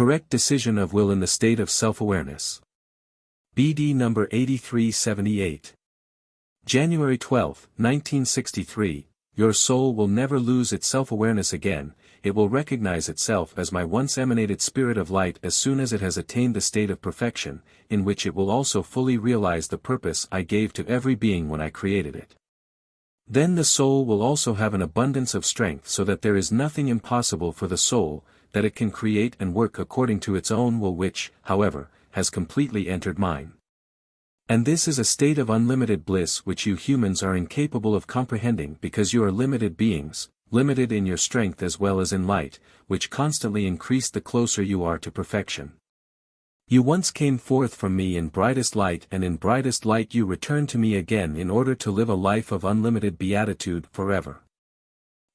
Correct decision of will in the state of self-awareness. BD number 8378. January 12, 1963, your soul will never lose its self-awareness again, it will recognize itself as my once emanated spirit of light as soon as it has attained the state of perfection, in which it will also fully realize the purpose I gave to every being when I created it. Then the soul will also have an abundance of strength so that there is nothing impossible for the soul, that it can create and work according to its own will which, however, has completely entered mine. And this is a state of unlimited bliss which you humans are incapable of comprehending because you are limited beings, limited in your strength as well as in light, which constantly increase the closer you are to perfection. You once came forth from me in brightest light, and in brightest light you return to me again in order to live a life of unlimited beatitude forever.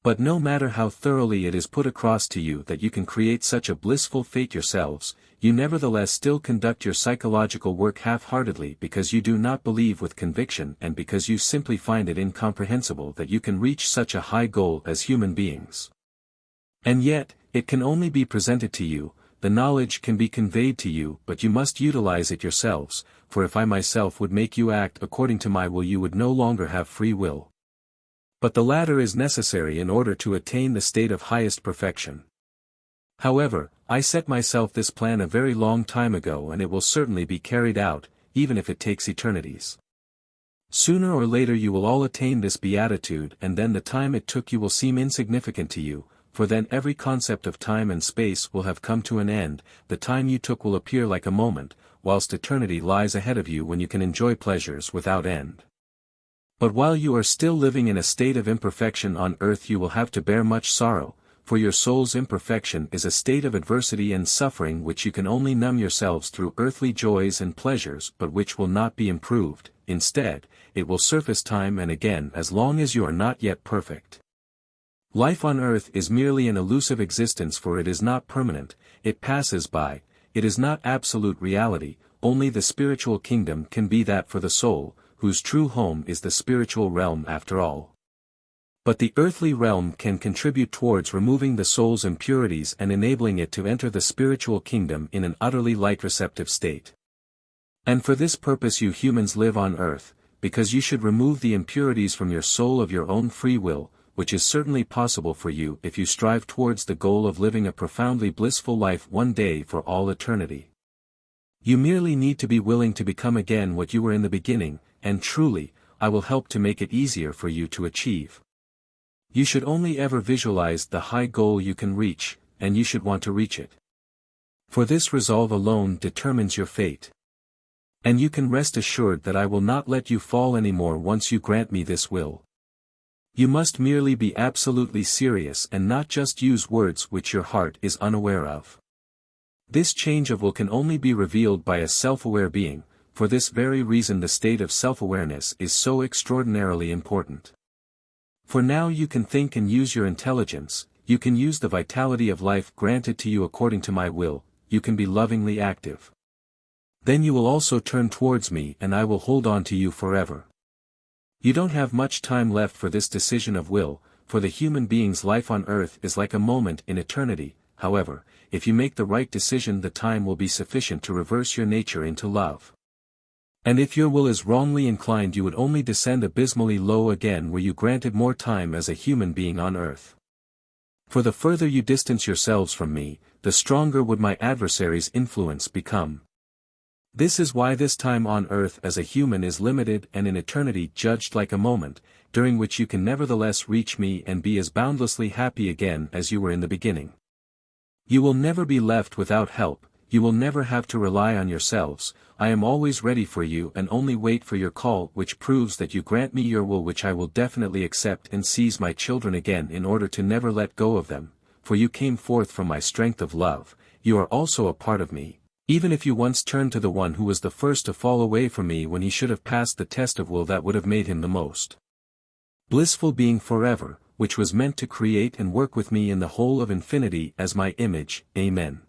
But no matter how thoroughly it is put across to you that you can create such a blissful fate yourselves, you nevertheless still conduct your psychological work half-heartedly because you do not believe with conviction and because you simply find it incomprehensible that you can reach such a high goal as human beings. And yet, it can only be presented to you, the knowledge can be conveyed to you, but you must utilize it yourselves, for if I myself would make you act according to my will you would no longer have free will. But the latter is necessary in order to attain the state of highest perfection. However, I set myself this plan a very long time ago and it will certainly be carried out, even if it takes eternities. Sooner or later you will all attain this beatitude and then the time it took you will seem insignificant to you, for then every concept of time and space will have come to an end, the time you took will appear like a moment, whilst eternity lies ahead of you when you can enjoy pleasures without end. But while you are still living in a state of imperfection on earth you will have to bear much sorrow, for your soul's imperfection is a state of adversity and suffering which you can only numb yourselves through earthly joys and pleasures but which will not be improved, instead, it will surface time and again as long as you are not yet perfect. Life on earth is merely an elusive existence for it is not permanent, it passes by, it is not absolute reality, only the spiritual kingdom can be that for the soul, whose true home is the spiritual realm after all. But the earthly realm can contribute towards removing the soul's impurities and enabling it to enter the spiritual kingdom in an utterly light-receptive state. And for this purpose you humans live on earth, because you should remove the impurities from your soul of your own free will, which is certainly possible for you if you strive towards the goal of living a profoundly blissful life one day for all eternity. You merely need to be willing to become again what you were in the beginning, and truly, I will help to make it easier for you to achieve. You should only ever visualize the high goal you can reach, and you should want to reach it. For this resolve alone determines your fate. And you can rest assured that I will not let you fall anymore once you grant me this will. You must merely be absolutely serious and not just use words which your heart is unaware of. This change of will can only be revealed by a self-aware being. For this very reason the state of self-awareness is so extraordinarily important. For now you can think and use your intelligence, you can use the vitality of life granted to you according to my will, you can be lovingly active. Then you will also turn towards me and I will hold on to you forever. You don't have much time left for this decision of will, for the human being's life on earth is like a moment in eternity, however, if you make the right decision the time will be sufficient to reverse your nature into love. And if your will is wrongly inclined you would only descend abysmally low again were you granted more time as a human being on earth. For the further you distance yourselves from me, the stronger would my adversary's influence become. This is why this time on earth as a human is limited and in eternity judged like a moment, during which you can nevertheless reach me and be as boundlessly happy again as you were in the beginning. You will never be left without help, you will never have to rely on yourselves, I am always ready for you and only wait for your call which proves that you grant me your will which I will definitely accept and seize my children again in order to never let go of them, for you came forth from my strength of love, you are also a part of me, even if you once turned to the one who was the first to fall away from me when he should have passed the test of will that would have made him the most blissful being forever, which was meant to create and work with me in the whole of infinity as my image, Amen.